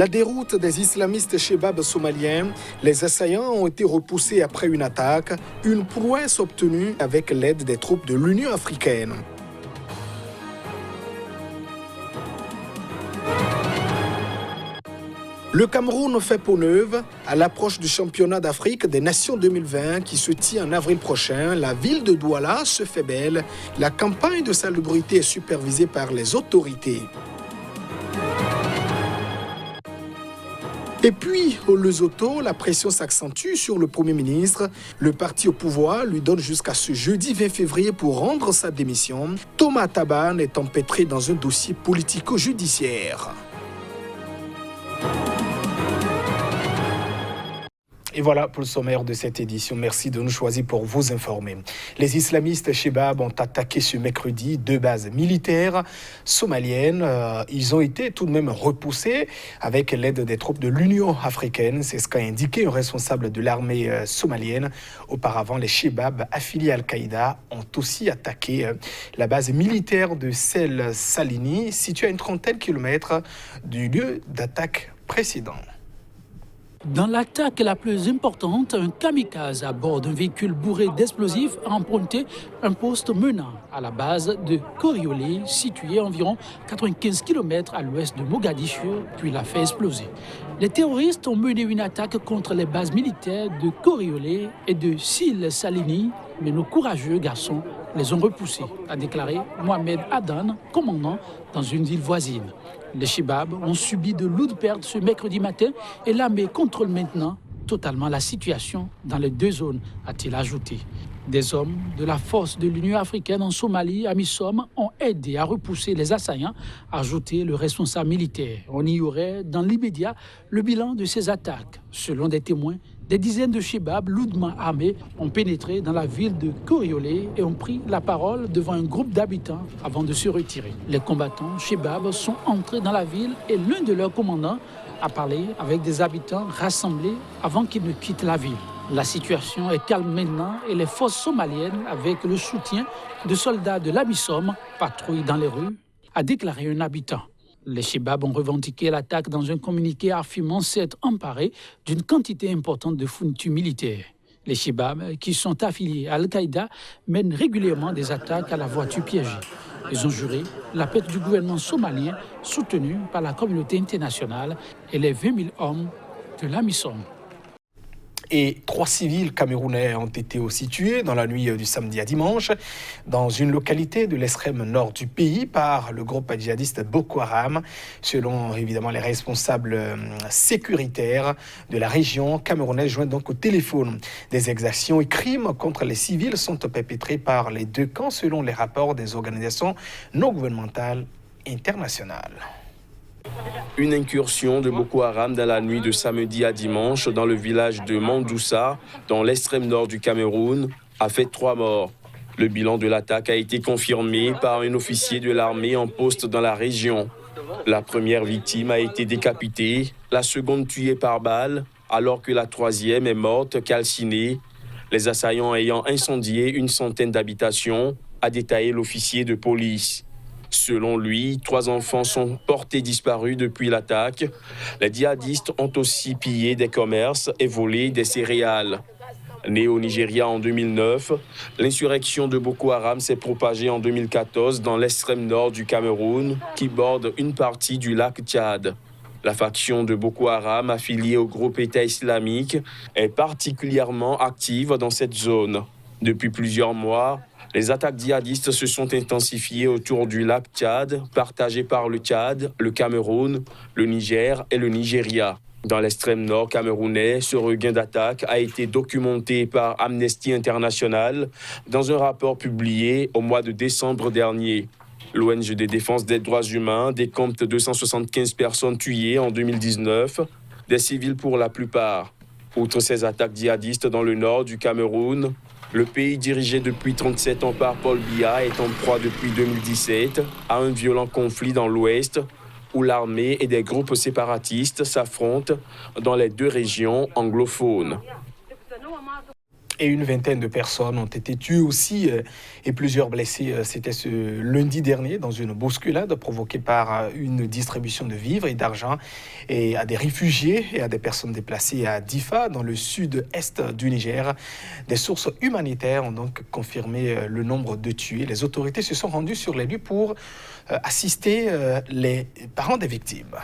La déroute des islamistes Chebab somaliens, les assaillants ont été repoussés après une attaque, une prouesse obtenue avec l'aide des troupes de l'Union africaine. Le Cameroun fait peau neuve à l'approche du championnat d'Afrique des Nations 2020 qui se tient en avril prochain. La ville de Douala se fait belle. La campagne de salubrité est supervisée par les autorités. Et puis, au Lesotho, la pression s'accentue sur le Premier ministre. Le parti au pouvoir lui donne jusqu'à ce jeudi 20 février pour rendre sa démission. Thomas Taban est empêtré dans un dossier politico-judiciaire. Et voilà pour le sommaire de cette édition. Merci de nous choisir pour vous informer. Les islamistes Chebab ont attaqué ce mercredi 2 bases militaires somaliennes. Ils ont été tout de même repoussés avec l'aide des troupes de l'Union africaine. C'est ce qu'a indiqué un responsable de l'armée somalienne. Auparavant, les Chebab affiliés à Al-Qaïda ont aussi attaqué la base militaire de Sel Salini, située à une trentaine de kilomètres du lieu d'attaque précédent. Dans l'attaque la plus importante, un kamikaze à bord d'un véhicule bourré d'explosifs a emprunté un poste menant à la base de Koriolé, située à environ 95 km à l'ouest de Mogadiscio, puis l'a fait exploser. Les terroristes ont mené une attaque contre les bases militaires de Koriolé et de Sil Salini, mais nos courageux garçons les ont repoussés, a déclaré Mohamed Adan, commandant dans une ville voisine. Les Chebab ont subi de lourdes pertes ce mercredi matin et l'armée contrôle maintenant totalement la situation dans les deux zones, a-t-il ajouté. Des hommes de la force de l'Union africaine en Somalie, AMISOM, ont aidé à repousser les assaillants, a ajouté le responsable militaire. On ignorait dans l'immédiat le bilan de ces attaques. Selon des témoins, des dizaines de Chebab lourdement armés ont pénétré dans la ville de Koriolé et ont pris la parole devant un groupe d'habitants avant de se retirer. Les combattants Chebab sont entrés dans la ville et l'un de leurs commandants a parlé avec des habitants rassemblés avant qu'ils ne quittent la ville. La situation est calme maintenant et les forces somaliennes, avec le soutien de soldats de l'AMISOM, patrouillent dans les rues, a déclaré un habitant. Les Chebab ont revendiqué l'attaque dans un communiqué affirmant s'être emparés d'une quantité importante de fournitures militaires. Les Chebab, qui sont affiliés à Al-Qaïda, mènent régulièrement des attaques à la voiture piégée. Ils ont juré la paix du gouvernement somalien soutenu par la communauté internationale et les 20 000 hommes de l'AMISOM. Et 3 civils camerounais ont été aussi tués dans la nuit du samedi à dimanche dans une localité de l'extrême nord du pays par le groupe djihadiste Boko Haram, selon évidemment les responsables sécuritaires de la région camerounaise joints donc au téléphone. Des exactions et crimes contre les civils sont perpétrés par les deux camps selon les rapports des organisations non gouvernementales internationales. Une incursion de Boko Haram dans la nuit de samedi à dimanche dans le village de Mandoussa, dans l'extrême nord du Cameroun, a fait 3 morts. Le bilan de l'attaque a été confirmé par un officier de l'armée en poste dans la région. La première victime a été décapitée, la seconde tuée par balle, alors que la troisième est morte calcinée, les assaillants ayant incendié une centaine d'habitations, a détaillé l'officier de police. Selon lui, 3 enfants sont portés disparus depuis l'attaque. Les djihadistes ont aussi pillé des commerces et volé des céréales. Né au Nigeria en 2009, l'insurrection de Boko Haram s'est propagée en 2014 dans l'extrême nord du Cameroun, qui borde une partie du lac Tchad. La faction de Boko Haram, affiliée au groupe État islamique, est particulièrement active dans cette zone. Depuis plusieurs mois, les attaques djihadistes se sont intensifiées autour du lac Tchad, partagé par le Tchad, le Cameroun, le Niger et le Nigeria. Dans l'extrême nord camerounais, ce regain d'attaques a été documenté par Amnesty International dans un rapport publié au mois de décembre dernier. L'ONG de défense des droits humains décompte 275 personnes tuées en 2019, des civils pour la plupart. Outre ces attaques djihadistes dans le nord du Cameroun, le pays dirigé depuis 37 ans par Paul Biya est en proie depuis 2017 à un violent conflit dans l'ouest où l'armée et des groupes séparatistes s'affrontent dans les 2 régions anglophones. et une vingtaine de personnes ont été tuées aussi et plusieurs blessés. C'était ce lundi dernier dans une bousculade provoquée par une distribution de vivres et d'argent et à des réfugiés et à des personnes déplacées à Difa, dans le sud-est du Niger. Des sources humanitaires ont donc confirmé le nombre de tués. Les autorités se sont rendues sur les lieux pour assister les parents des victimes.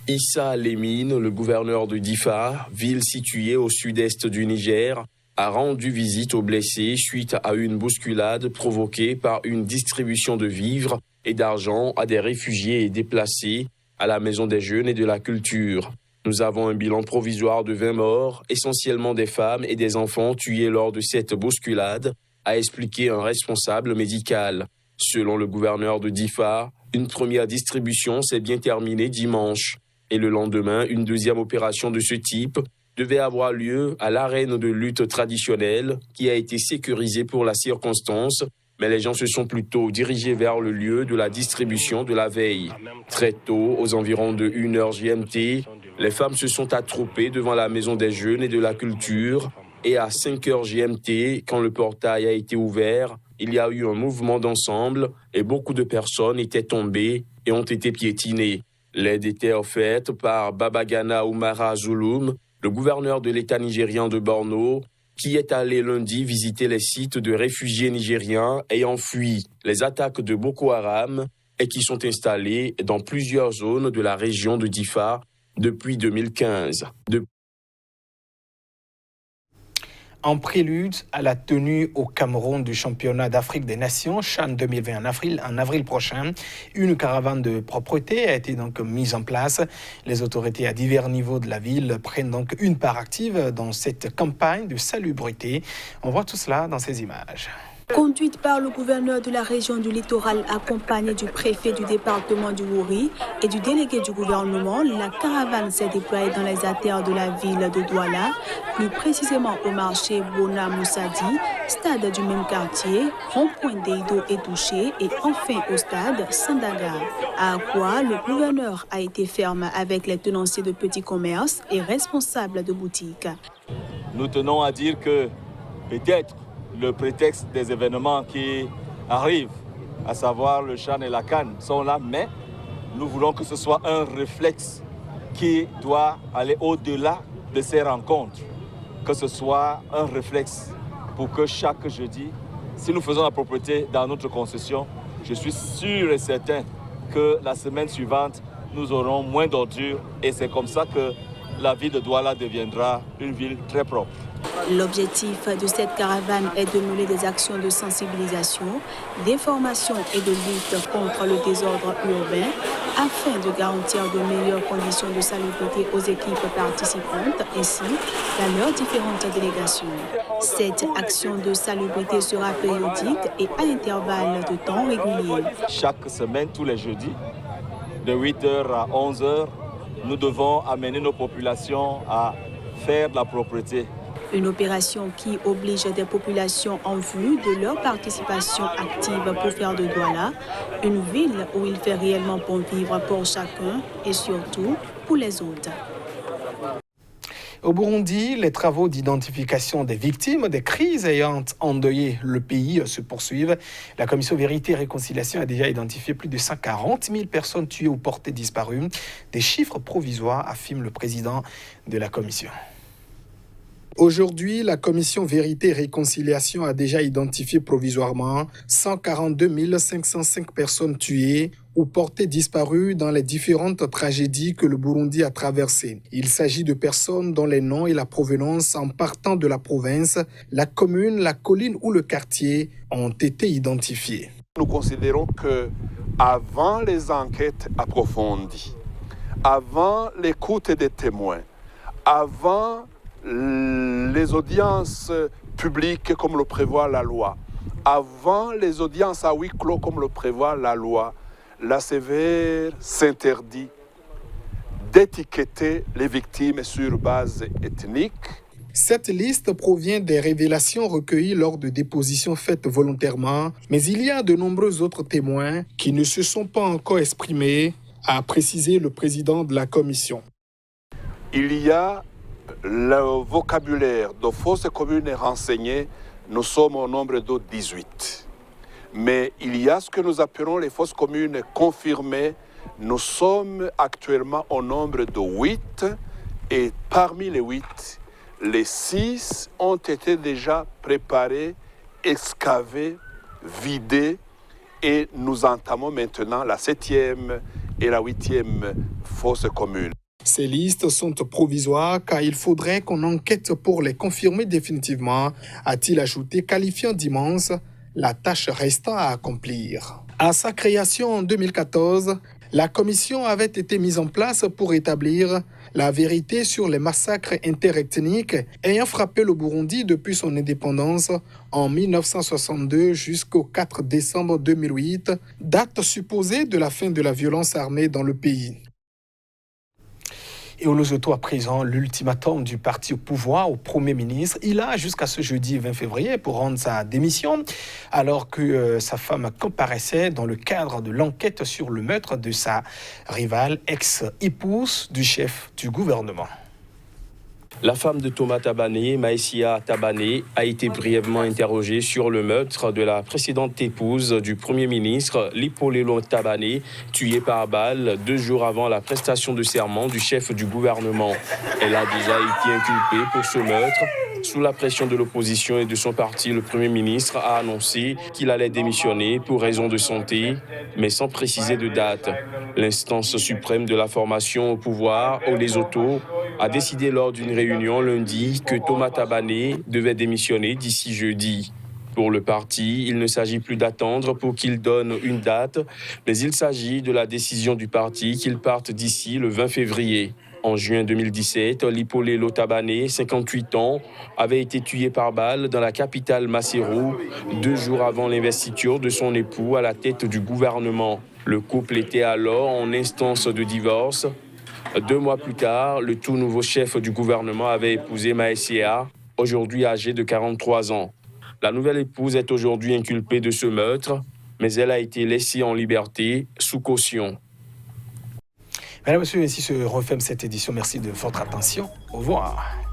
Issa Lemine, le gouverneur de Difa, ville située au sud-est du Niger, a rendu visite aux blessés suite à une bousculade provoquée par une distribution de vivres et d'argent à des réfugiés et déplacés à la Maison des Jeunes et de la Culture. Nous avons un bilan provisoire de 20 morts, essentiellement des femmes et des enfants tués lors de cette bousculade, a expliqué un responsable médical. Selon le gouverneur de Difa, une première distribution s'est bien terminée dimanche. Et le lendemain, une deuxième opération de ce type devait avoir lieu à l'arène de lutte traditionnelle qui a été sécurisée pour la circonstance, mais les gens se sont plutôt dirigés vers le lieu de la distribution de la veille. Très tôt, aux environs de 1h GMT, les femmes se sont attroupées devant la Maison des Jeunes et de la Culture et à 5h GMT, quand le portail a été ouvert, il y a eu un mouvement d'ensemble et beaucoup de personnes étaient tombées et ont été piétinées. L'aide était offerte par Babagana Oumara Zulum, le gouverneur de l'État nigérian de Borno, qui est allé lundi visiter les sites de réfugiés nigériens ayant fui les attaques de Boko Haram et qui sont installés dans plusieurs zones de la région de Difa depuis 2015. En prélude à la tenue au Cameroun du championnat d'Afrique des Nations, CHAN 2020 en avril prochain, une caravane de propreté a été donc mise en place. Les autorités à divers niveaux de la ville prennent donc une part active dans cette campagne de salubrité. On voit tout cela dans ces images. Conduite par le gouverneur de la région du littoral accompagné du préfet du département du Wouri et du délégué du gouvernement, la caravane s'est déployée dans les artères de la ville de Douala, plus précisément au marché Bona Moussadi, stade du même quartier, rond-point d'Eido et Touché et enfin au stade Sandaga. À quoi le gouverneur a été ferme avec les tenanciers de petits commerces et responsables de boutiques. Nous tenons à dire que peut-être le prétexte des événements qui arrivent, à savoir le CHAN et la CAN, sont là, mais nous voulons que ce soit un réflexe qui doit aller au-delà de ces rencontres, que ce soit un réflexe pour que chaque jeudi, si nous faisons la propreté dans notre concession, je suis sûr et certain que la semaine suivante, nous aurons moins d'ordures et c'est comme ça que la ville de Douala deviendra une ville très propre. L'objectif de cette caravane est de mener des actions de sensibilisation, d'information et de lutte contre le désordre urbain afin de garantir de meilleures conditions de salubrité aux équipes participantes ainsi qu'à leurs différentes délégations. Cette action de salubrité sera périodique et à intervalles de temps réguliers. Chaque semaine, tous les jeudis, de 8h à 11h, nous devons amener nos populations à faire de la propreté. Une opération qui oblige des populations en vue de leur participation active pour faire de Douala une ville où il fait réellement bon vivre pour chacun et surtout pour les autres. Au Burundi, les travaux d'identification des victimes des crises ayant endeuillé le pays se poursuivent. La commission Vérité et Réconciliation a déjà identifié plus de 140 000 personnes tuées ou portées disparues. Des chiffres provisoires, affirme le président de la commission. Aujourd'hui, la commission Vérité et Réconciliation a déjà identifié provisoirement 142 505 personnes tuées ou portées disparues dans les différentes tragédies que le Burundi a traversées. Il s'agit de personnes dont les noms et la provenance en partant de la province, la commune, la colline ou le quartier ont été identifiés. Nous considérons que avant les enquêtes approfondies, avant l'écoute des témoins, avant les audiences publiques comme le prévoit la loi, avant les audiences à huis clos comme le prévoit la loi, la CVR s'interdit d'étiqueter les victimes sur base ethnique. Cette liste provient des révélations recueillies lors de dépositions faites volontairement, mais il y a de nombreux autres témoins qui ne se sont pas encore exprimés, a précisé le président de la commission. Il y a Le vocabulaire de fausses communes renseignées, nous sommes au nombre de 18. Mais il y a ce que nous appelons les fausses communes confirmées. Nous sommes actuellement au nombre de 8. Et parmi les 8, les 6 ont été déjà préparés, excavés, vidés. Et nous entamons maintenant la 7e et la 8e fosse commune. Ces listes sont provisoires car il faudrait qu'on enquête pour les confirmer définitivement, a-t-il ajouté, qualifiant d'immense la tâche restant à accomplir. À sa création en 2014, la commission avait été mise en place pour établir la vérité sur les massacres interethniques ayant frappé le Burundi depuis son indépendance en 1962 jusqu'au 4 décembre 2008, date supposée de la fin de la violence armée dans le pays. Et au Lesotho, à présent, l'ultimatum du parti au pouvoir au Premier ministre. Il a jusqu'à ce jeudi 20 février pour rendre sa démission, alors que sa femme comparaissait dans le cadre de l'enquête sur le meurtre de sa rivale, ex-épouse du chef du gouvernement. La femme de Thomas Tabané, Maïsia Tabané, a été brièvement interrogée sur le meurtre de la précédente épouse du Premier ministre, Lipolelo Tabané, tuée par balle 2 jours avant la prestation de serment du chef du gouvernement. Elle a déjà été inculpée pour ce meurtre. Sous la pression de l'opposition et de son parti, le Premier ministre a annoncé qu'il allait démissionner pour raison de santé, mais sans préciser de date. L'instance suprême de la formation au pouvoir, au Lesotho, a décidé lors d'une réunion lundi que Thomas Tabané devait démissionner d'ici jeudi. Pour le parti, il ne s'agit plus d'attendre pour qu'il donne une date, mais il s'agit de la décision du parti qu'il parte d'ici le 20 février. En juin 2017, Lipolelo Tabané, 58 ans, avait été tué par balle dans la capitale Maseru, 2 jours avant l'investiture de son époux à la tête du gouvernement. Le couple était alors en instance de divorce. 2 mois plus tard, le tout nouveau chef du gouvernement avait épousé Maïsia, aujourd'hui âgée de 43 ans. La nouvelle épouse est aujourd'hui inculpée de ce meurtre, mais elle a été laissée en liberté sous caution. Mesdames et messieurs, ainsi se referme cette édition. Merci de votre attention. Au revoir.